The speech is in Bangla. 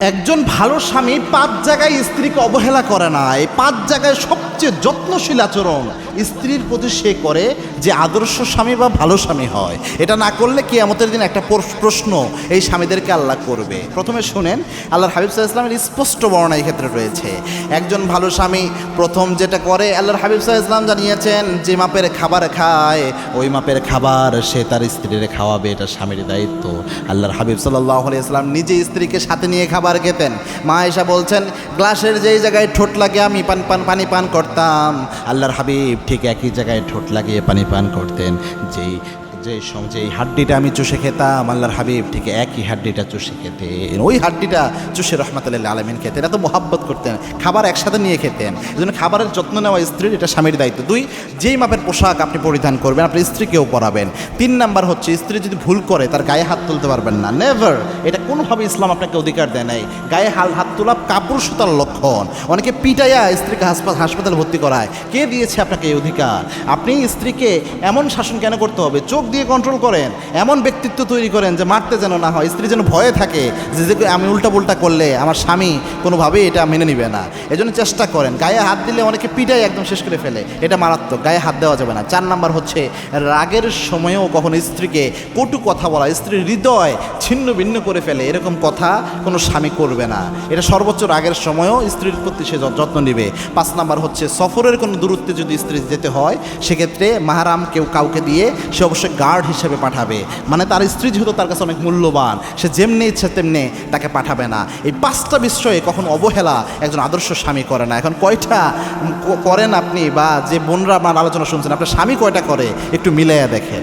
একজন ভালো স্বামী 5 জায়গায় স্ত্রীকে অবহেলা করে না। এই 5 জায়গায় সবচেয়ে যত্নশীল আচরণ স্ত্রীর প্রতি সে করে যে আদর্শ স্বামী বা ভালো স্বামী হয়। এটা না করলে কিয়ামতের দিন একটা প্রশ্ন এই স্বামীদেরকে আল্লাহ করবে। প্রথমে শুনেন, আল্লাহর হাবিব সাল্লাল্লাহু আলাইহি ওয়াসাল্লামের স্পষ্ট বর্ণনা এই ক্ষেত্রে রয়েছে। একজন ভালো স্বামী প্রথম যেটা করে, আল্লাহর হাবিব সাল্লাল্লাহু আলাইহি ওয়াসাল্লাম জানিয়েছেন, যে মাপের খাবার খায় ওই মাপের খাবার সে তার স্ত্রীর খাওয়াবে, এটা স্বামীর দায়িত্ব। আল্লাহর হাবিব সাল্লাল্লাহু আলাইহি ওয়াসাল্লাম নিজে স্ত্রীকে সাথে নিয়ে খাবার খেতেন। মা আয়েশা বলছেন, গ্লাসের যেই জায়গায় ঠোঁট লাগে আমি পানি পান করতাম, আল্লাহর হাবিব ঠিক একই জায়গায় ঠোঁট লাগিয়ে পানি পান করতেন। যেই হাড্ডিটা আমি চুষে খেতাম, আল্লাহর হাবিব ঠিক একই হাড্ডিটা চুষে খেতেন, ওই হাড্ডিটা চুষে রহমাতুল লিল আলামিন খেতেন। এত মোহাব্বত করতেন, খাবার একসাথে নিয়ে খেতেন। এই জন্য খাবারের যত্ন নেওয়া স্ত্রীর, এটা স্বামীর দায়িত্ব। 2, যেই মাপের পোশাক আপনি পরিধান করবেন আপনার স্ত্রীকেও পরাবেন। 3 নাম্বার হচ্ছে, স্ত্রী যদি ভুল করে তার গায়ে হাত তুলতে পারবেন না, নেভার। এটা কোনোভাবে ইসলাম আপনাকে অধিকার দেয় নাই। গায়ে হাত তোলা কাপুরুষতার লক্ষণ। অনেকে পিটাইয়া স্ত্রীকে হাসপাতালে ভর্তি করায়। কে দিয়েছে আপনাকে এই অধিকার? আপনি স্ত্রীকে এমন শাসন কেন করতে হবে? চোখ দিয়ে কন্ট্রোল করেন, এমন ব্যক্তিত্ব তৈরি করেন যে মারতে যেন না হয়, স্ত্রী যেন ভয়ে থাকে যে আমি উল্টা করলে আমার স্বামী কোনোভাবেই এটা মেনে নিবে না। এজন্য চেষ্টা করেন। গায়ে হাত দিলে অনেকে পিটাই একদম শেষ করে ফেলে, এটা মারাত্মক, গায়ে হাত দেওয়া যাবে না। 4 নাম্বার হচ্ছে, রাগের সময়েও কখনো স্ত্রীকে কটু কথা বলা, স্ত্রীর হৃদয় ছিন্ন ভিন্ন করে ফেলে, এরকম কথা কোনো স্বামী করবে না। এটা সর্বোচ্চ রাগের সময়ও স্ত্রীর প্রতি সে যত্ন নেবে। 5 নাম্বার হচ্ছে, সফরের কোনো দূরত্বে যদি স্ত্রী যেতে হয় সেক্ষেত্রে মাহারাম কাউকে দিয়ে সে অবশ্যই গার্ড হিসেবে পাঠাবে। মানে তার স্ত্রী যেহেতু তার কাছে অনেক মূল্যবান, সে যেমনি ইচ্ছা তেমনি তাকে পাঠাবে না। এই 5টা বিষয়ে কখনো অবহেলা একজন আদর্শ স্বামী করে না। এখন কয়টা করেন আপনি, বা যে বোনরা আমার আলোচনা শুনছেন, আপনার স্বামী কয়টা করে একটু মিলাইয়া দেখেন।